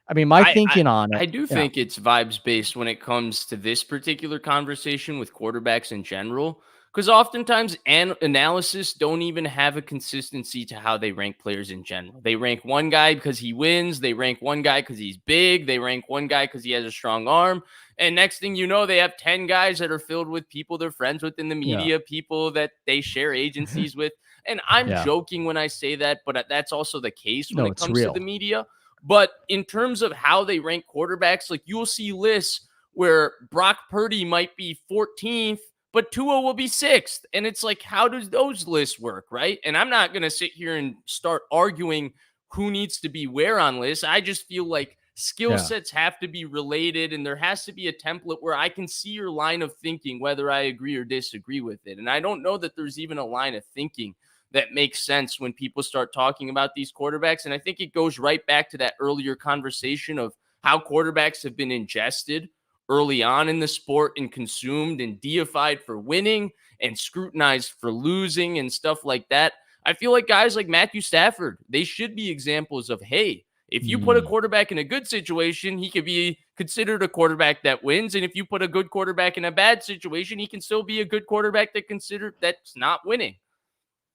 my I I thinking on it. I do Yeah. think it's vibes based when it comes to this particular conversation with quarterbacks in general, because oftentimes analysis don't even have a consistency to how they rank players in general. They rank one guy because he wins. They rank one guy because he's big. They rank one guy because he has a strong arm. And next thing you know, they have 10 guys that are filled with people they're friends with in the Yeah. media, people that they share agencies with. And I'm Yeah. joking when I say that, but that's also the case when No, it it's comes to the real. media. But in terms of how they rank quarterbacks, like you'll see lists where Brock Purdy might be 14th, but Tua will be 6th. And it's like, how does those lists work, right? And I'm not going to sit here and start arguing who needs to be where on lists. I just feel like skill Yeah. sets have to be related and there has to be a template where I can see your line of thinking, whether I agree or disagree with it. And I don't know that there's even a line of thinking that makes sense when people start talking about these quarterbacks. And I think it goes right back to that earlier conversation of how quarterbacks have been ingested early on in the sport and consumed and deified for winning and scrutinized for losing and stuff like that. I feel like guys like Matthew Stafford, they should be examples of, hey, if you put a quarterback in a good situation, he could be considered a quarterback that wins. And if you put a good quarterback in a bad situation, he can still be a good quarterback that's not winning.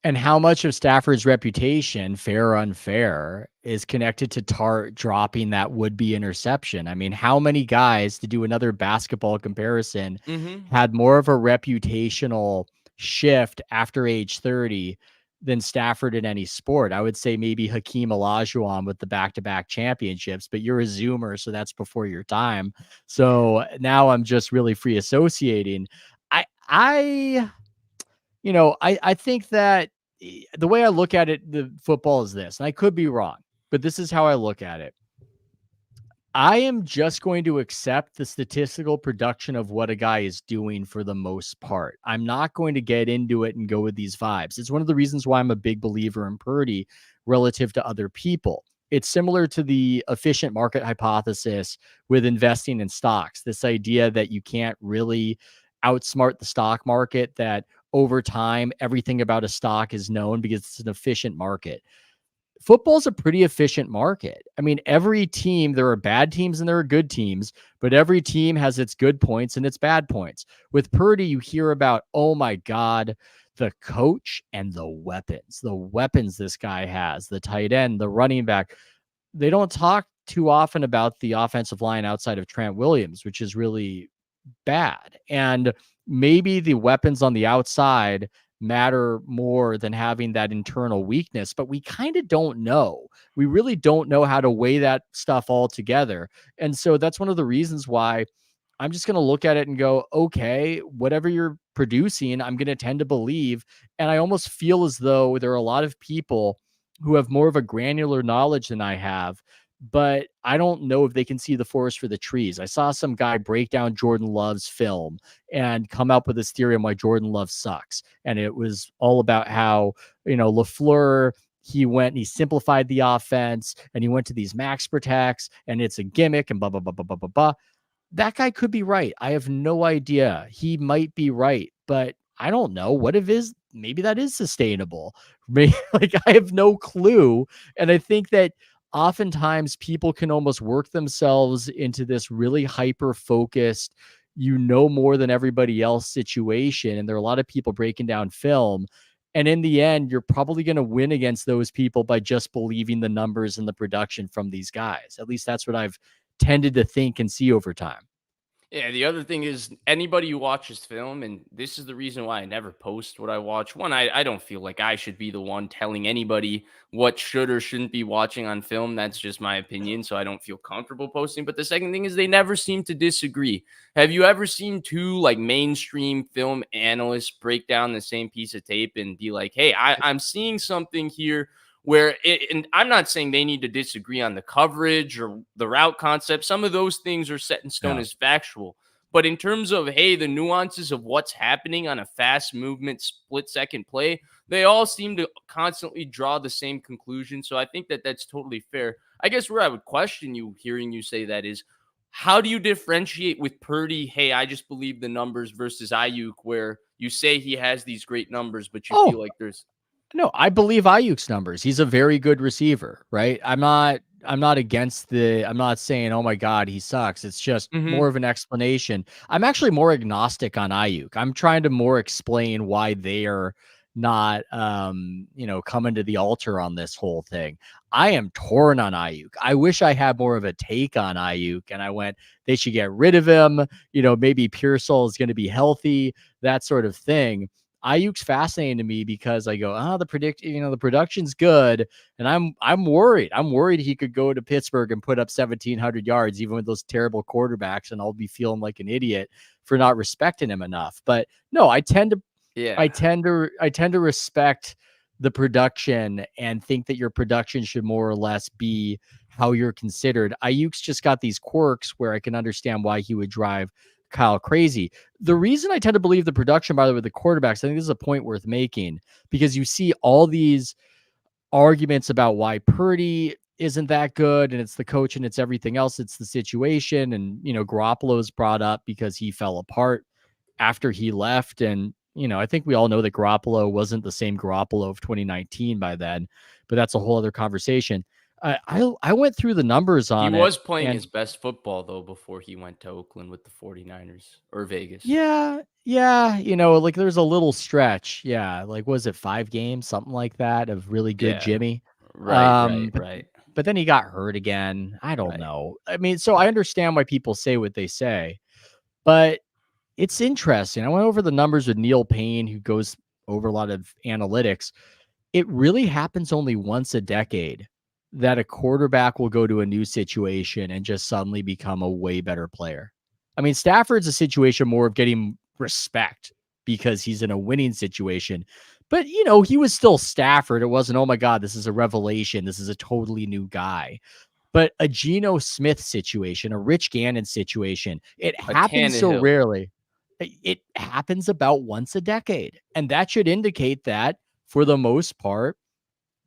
And how much of Stafford's reputation, fair or unfair, is connected to Tart dropping that would-be interception? I mean, how many guys, to do another basketball comparison, had more of a reputational shift after age 30 than Stafford in any sport? I would say maybe Hakeem Olajuwon with the back-to-back championships, but you're a Zoomer, so that's before your time. So now I'm just really free associating. I I think that the way I look at it, the football is this, and I could be wrong, but this is how I look at it. I am just going to accept the statistical production of what a guy is doing for the most part. I'm not going to get into it and go with these vibes. It's one of the reasons why I'm a big believer in Purdy relative to other people. It's similar to the efficient market hypothesis with investing in stocks. This idea that you can't really outsmart the stock market, that over time, everything about a stock is known because it's an efficient market. football's a pretty efficient market. I mean, every team, there are bad teams and there are good teams, but every team has its good points and its bad points. With Purdy, you hear about, oh my God, the coach and the weapons this guy has, the tight end, the running back. They don't talk too often about the offensive line outside of Trent Williams, which is really bad. And maybe the weapons on the outside matter more than having that internal weakness, but we kind of don't know. We really don't know how to weigh that stuff all together. And so that's one of the reasons why I'm just going to look at it and go, okay, whatever you're producing, I'm going to tend to believe. And I almost feel as though there are a lot of people who have more of a granular knowledge than I have, but I don't know if they can see the forest for the trees. I saw some guy break down Jordan Love's film and come up with this theory on why Jordan Love sucks. And it was all about how, LaFleur, he went and he simplified the offense and he went to these max protects and it's a gimmick and blah, blah, blah, blah, blah, blah, blah. That guy could be right. I have no idea. He might be right, but I don't know. What if maybe that is sustainable? Maybe, like, I have no clue. And I think that oftentimes people can almost work themselves into this really hyper focused, more than everybody else situation. And there are a lot of people breaking down film. And in the end, you're probably going to win against those people by just believing the numbers and the production from these guys. At least that's what I've tended to think and see over time. Yeah, the other thing is anybody who watches film, and this is the reason why I never post what I watch. One, I don't feel like I should be the one telling anybody what should or shouldn't be watching on film. That's just my opinion, so I don't feel comfortable posting. But the second thing is they never seem to disagree. Have you ever seen two like mainstream film analysts break down the same piece of tape and be like, hey, I'm seeing something here where and I'm not saying they need to disagree on the coverage or the route concept. Some of those things are set in stone as factual. But in terms of, hey, the nuances of what's happening on a fast movement split second play, they all seem to constantly draw the same conclusion. So I think that that's totally fair. I guess where I would question you hearing you say that is, how do you differentiate with Purdy? Hey, I just believe the numbers versus Aiyuk, where you say he has these great numbers, but you feel like there's No, I believe Ayuk's numbers. He's a very good receiver, right? I'm not against I'm not saying, oh my God, he sucks. It's just more of an explanation. I'm actually more agnostic on Ayuk. I'm trying to more explain why they are not coming to the altar on this whole thing. I am torn on Ayuk. I wish I had more of a take on Ayuk and I went, they should get rid of him. Maybe Pearsall is going to be healthy, that sort of thing. Ayuk's fascinating to me because I go, the production's good, and I'm worried. I'm worried he could go to Pittsburgh and put up 1,700 yards, even with those terrible quarterbacks, and I'll be feeling like an idiot for not respecting him enough. But no, I tend to respect the production and think that your production should more or less be how you're considered. Ayuk's just got these quirks where I can understand why he would drive Kyle crazy. The reason I tend to believe the production, by the way, the quarterbacks, I think this is a point worth making because you see all these arguments about why Purdy isn't that good and it's the coach and it's everything else. It's the situation. And, Garoppolo's brought up because he fell apart after he left. And, I think we all know that Garoppolo wasn't the same Garoppolo of 2019 by then, but that's a whole other conversation. I went through the numbers on it. He was playing his best football, though, before he went to Oakland with the 49ers or Vegas. Yeah. Like there's a little stretch. Yeah. Like, was it 5 games, something like that, of really good Jimmy? Right. But then he got hurt again. I don't know. I mean, so I understand why people say what they say, but it's interesting. I went over the numbers with Neil Payne, who goes over a lot of analytics. It really happens only once a decade that a quarterback will go to a new situation and just suddenly become a way better player. I mean, Stafford's a situation more of getting respect because he's in a winning situation. But, he was still Stafford. It wasn't, oh my God, this is a revelation. This is a totally new guy. But a Geno Smith situation, a Rich Gannon situation, it happens so rarely. It happens about once a decade. And that should indicate that, for the most part,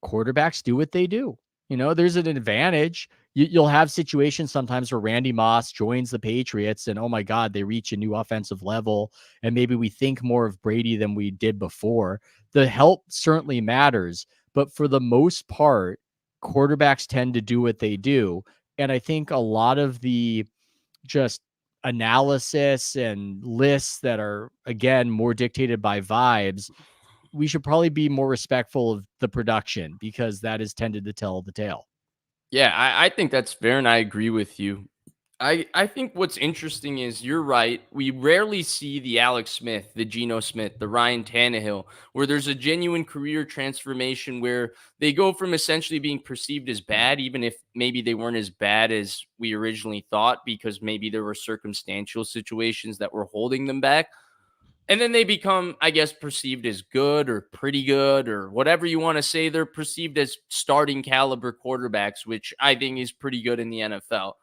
quarterbacks do what they do. There's an advantage. You'll have situations sometimes where Randy Moss joins the Patriots and, oh my God, they reach a new offensive level. And maybe we think more of Brady than we did before. The help certainly matters. But for the most part, quarterbacks tend to do what they do. And I think a lot of the just analysis and lists that are, again, more dictated by vibes, we should probably be more respectful of the production because that has tended to tell the tale. Yeah, I think that's fair, and I agree with you. I think what's interesting is you're right. We rarely see the Alex Smith, the Geno Smith, the Ryan Tannehill, where there's a genuine career transformation where they go from essentially being perceived as bad, even if maybe they weren't as bad as we originally thought, because maybe there were circumstantial situations that were holding them back. And then they become, I guess, perceived as good or pretty good or whatever you want to say. They're perceived as starting caliber quarterbacks, which I think is pretty good in the NFL.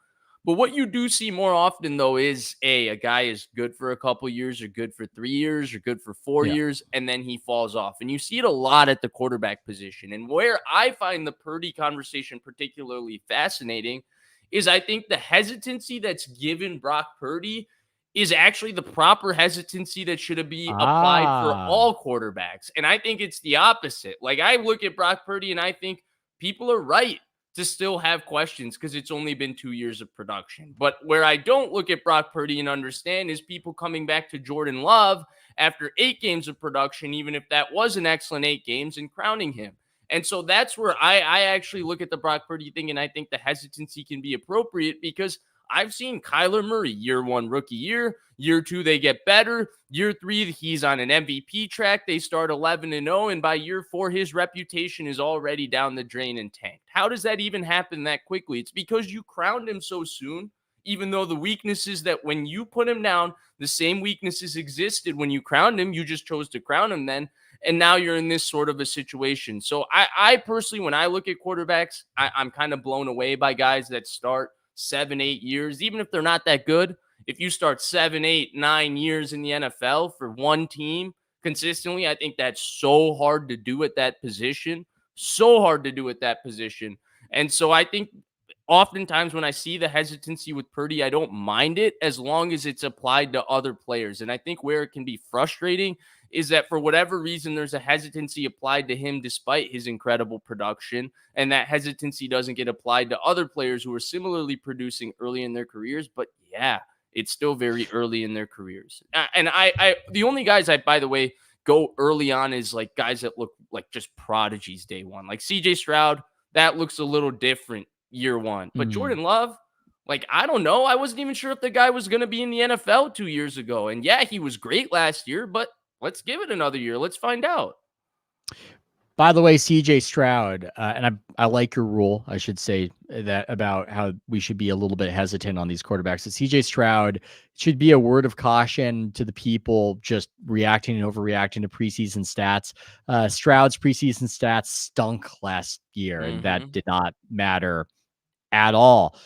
But what you do see more often, though, is a guy is good for a couple years or good for 3 years or good for 4 years, and then he falls off. And you see it a lot at the quarterback position. And where I find the Purdy conversation particularly fascinating is I think the hesitancy that's given Brock Purdy is actually the proper hesitancy that should be applied for all quarterbacks. And I think it's the opposite. Like, I look at Brock Purdy and I think people are right to still have questions because it's only been 2 years of production. But where I don't look at Brock Purdy and understand is people coming back to Jordan Love after 8 games of production, even if that was an excellent 8 games, and crowning him. And so that's where I actually look at the Brock Purdy thing, and I think the hesitancy can be appropriate because I've seen Kyler Murray, year 1 rookie year 2 they get better, year 3 he's on an MVP track, they start 11-0, and by year 4 his reputation is already down the drain and tanked. How does that even happen that quickly? It's because you crowned him so soon, even though the weaknesses that when you put him down, the same weaknesses existed when you crowned him, you just chose to crown him then, and now you're in this sort of a situation. So I personally, when I look at quarterbacks, I'm kind of blown away by guys that start 7-8 years, even if they're not that good. If you start 7-8-9 years in the NFL for one team consistently, I think that's so hard to do at that position. So hard to do at that position. And so I think oftentimes when I see the hesitancy with Purdy, I don't mind it as long as it's applied to other players. And I think where it can be frustrating is that for whatever reason, there's a hesitancy applied to him despite his incredible production. And that hesitancy doesn't get applied to other players who are similarly producing early in their careers. But yeah, it's still very early in their careers. And I the only guys I, by the way, go early on is like guys that look like just prodigies day one. Like CJ Stroud, that looks a little different year 1. But Jordan Love, like, I don't know. I wasn't even sure if the guy was going to be in the NFL 2 years ago. And yeah, he was great last year, but let's give it another year. Let's find out. By the way, CJ Stroud, and I like your rule, I should say, that about how we should be a little bit hesitant on these quarterbacks. That CJ Stroud should be a word of caution to the people just reacting and overreacting to preseason stats. Stroud's preseason stats stunk last year, and that did not matter at all.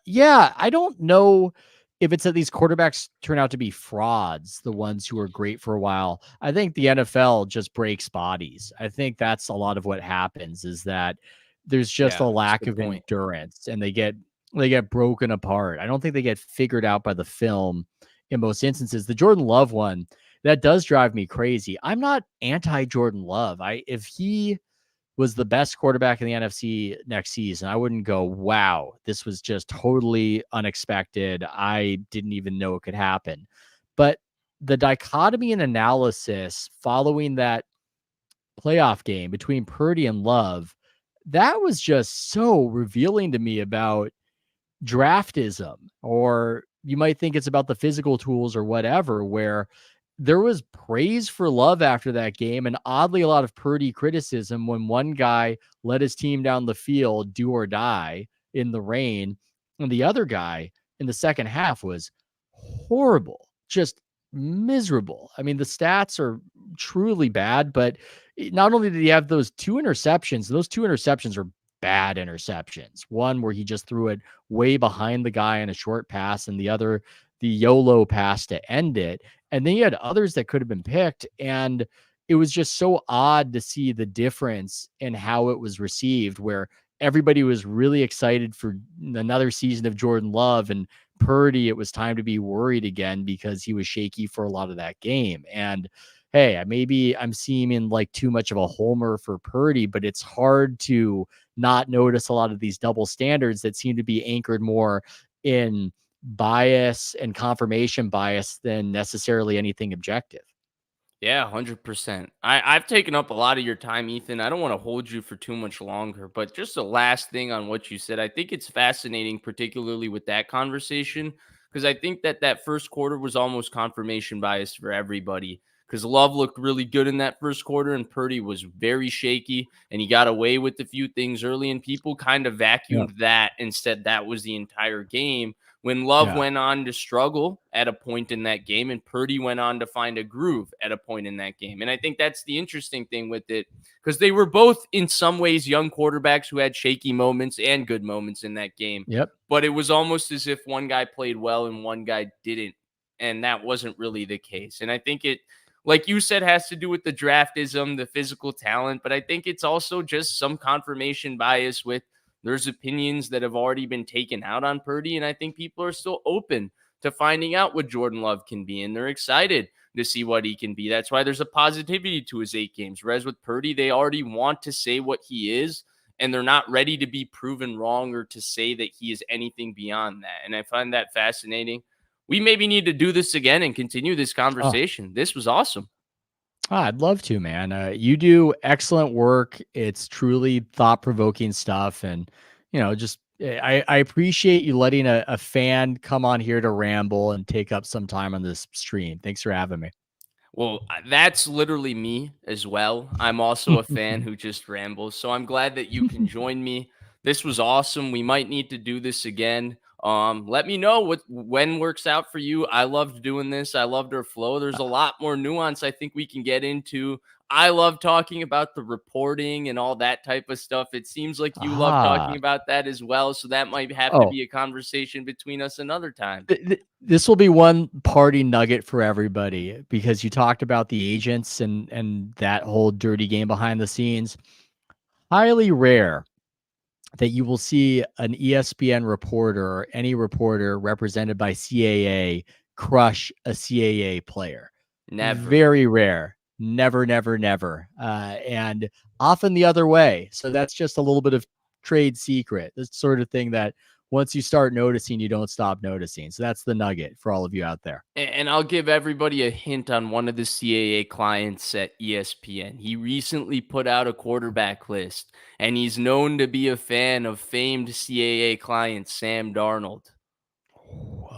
Yeah, I don't know if it's that these quarterbacks turn out to be frauds, the ones who are great for a while. I think the NFL just breaks bodies. I think that's a lot of what happens is that there's just a lack of endurance and they get broken apart. I don't think they get figured out by the film in most instances. The Jordan Love one, that does drive me crazy. I'm not anti Jordan Love. If he was the best quarterback in the NFC next season, I wouldn't go, wow, this was just totally unexpected. I didn't even know it could happen. But the dichotomy and analysis following that playoff game between Purdy and Love, that was just so revealing to me about draftism, or you might think it's about the physical tools or whatever, where there was praise for Love after that game, and oddly a lot of Purdy criticism when one guy led his team down the field, do or die in the rain, and the other guy in the second half was horrible, just miserable. I mean, the stats are truly bad, but not only did he have those 2 interceptions, those 2 interceptions are bad interceptions. One where he just threw it way behind the guy in a short pass, and the other, the YOLO pass to end it. And then you had others that could have been picked. And it was just so odd to see the difference in how it was received, where everybody was really excited for another season of Jordan Love, and Purdy, it was time to be worried again because he was shaky for a lot of that game. And hey, maybe I'm seeming like too much of a homer for Purdy, but it's hard to not notice a lot of these double standards that seem to be anchored more in bias and confirmation bias than necessarily anything objective. Yeah, 100%. I've taken up a lot of your time, Ethan. I don't want to hold you for too much longer, but just the last thing on what you said, I think it's fascinating, particularly with that conversation, because I think that that first quarter was almost confirmation bias for everybody. Because Love looked really good in that first quarter, and Purdy was very shaky, and he got away with a few things early, and people kind of Yeah. vacuumed that and said that was the entire game. When Love Yeah. went on to struggle at a point in that game, and Purdy went on to find a groove at a point in that game. And I think that's the interesting thing with it, because they were both, in some ways, young quarterbacks who had shaky moments and good moments in that game. Yep. But it was almost as if one guy played well and one guy didn't. And that wasn't really the case. And I think it, like you said, has to do with the draftism, the physical talent. But I think it's also just some confirmation bias with there's opinions that have already been taken out on Purdy, and I think people are still open to finding out what Jordan Love can be, and they're excited to see what he can be. That's why there's a positivity to his 8 games. Whereas with Purdy, they already want to say what he is, and they're not ready to be proven wrong or to say that he is anything beyond that. And I find that fascinating. We maybe need to do this again and continue this Oh, conversation. This was awesome. I'd love to, man. You do excellent work. It's truly thought provoking stuff. And, just I appreciate you letting a fan come on here to ramble and take up some time on this stream. Thanks for having me. Well, that's literally me as well. I'm also a fan who just rambles. So I'm glad that you can join me. This was awesome. We might need to do this again. Let me know when works out for you. I loved doing this. I loved our flow. There's a lot more nuance I think we can get into. I love talking about the reporting and all that type of stuff. It seems like you love talking Ah, about that as well. So that might have to oh, be a conversation between us another time. this will be one party nugget for everybody because you talked about the agents and that whole dirty game behind the scenes. Highly rare that you will see an ESPN reporter or any reporter represented by CAA crush a CAA player. Never. Very rare. Never, never, never. And often the other way. So that's just a little bit of trade secret. This sort of thing that once you start noticing, you don't stop noticing. So that's the nugget for all of you out there. And I'll give everybody a hint on one of the CAA clients at ESPN. He recently put out a quarterback list, and he's known to be a fan of famed CAA client Sam Darnold.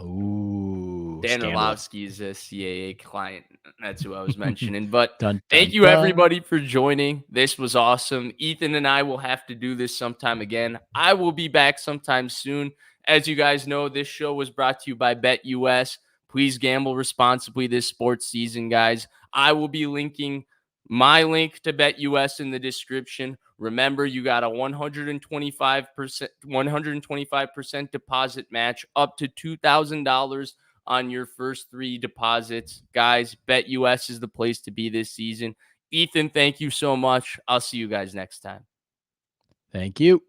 Ooh, Dan scandalous. Orlovsky is a CAA client. That's who I was mentioning. But Dun, thank dun, you, dun. everybody, for joining. This was awesome. Ethan and I will have to do this sometime again. I will be back sometime soon. As you guys know, this show was brought to you by BetUS. Please gamble responsibly this sports season, guys. I will be linking my link to BetUS in the description. Remember, you got a 125% deposit match up to $2,000 on your first 3 deposits. Guys, BetUS is the place to be this season. Ethan, thank you so much. I'll see you guys next time. Thank you.